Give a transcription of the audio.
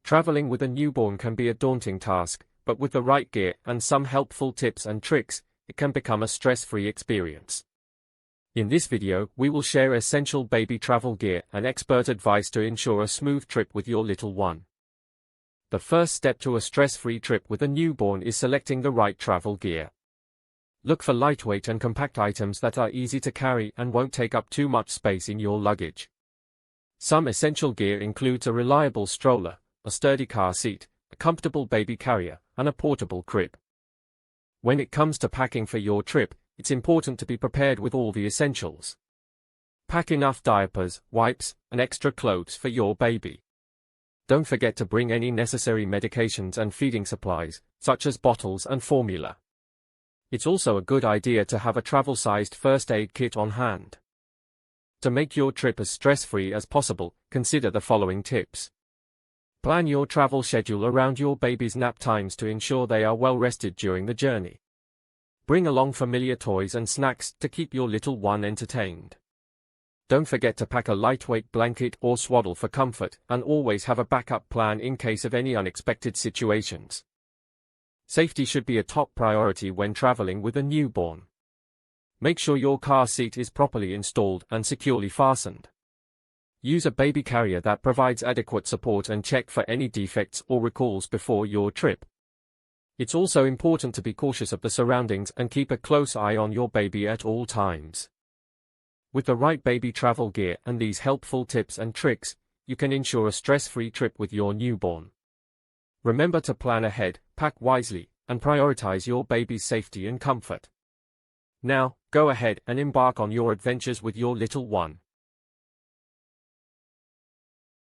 Traveling with a newborn can be a daunting task, but with the right gear and some helpful tips and tricks, it can become a stress-free experience. In this video, we will share essential baby travel gear and expert advice to ensure a smooth trip with your little one. The first step to a stress-free trip with a newborn is selecting the right travel gear. Look for lightweight and compact items that are easy to carry and won't take up too much space in your luggage. Some essential gear includes a reliable stroller, a sturdy car seat, a comfortable baby carrier, and a portable crib. When it comes to packing for your trip, it's important to be prepared with all the essentials. Pack enough diapers, wipes, and extra clothes for your baby. Don't forget to bring any necessary medications and feeding supplies, such as bottles and formula. It's also a good idea to have a travel-sized first aid kit on hand. To make your trip as stress-free as possible, consider the following tips. Plan your travel schedule around your baby's nap times to ensure they are well rested during the journey. Bring along familiar toys and snacks to keep your little one entertained. Don't forget to pack a lightweight blanket or swaddle for comfort, and always have a backup plan in case of any unexpected situations. Safety should be a top priority when traveling with a newborn. Make sure your car seat is properly installed and securely fastened. Use a baby carrier that provides adequate support and check for any defects or recalls before your trip. It's also important to be cautious of the surroundings and keep a close eye on your baby at all times. With the right baby travel gear and these helpful tips and tricks, you can ensure a stress-free trip with your newborn. Remember to plan ahead, pack wisely, and prioritize your baby's safety and comfort. Now, go ahead and embark on your adventures with your little one.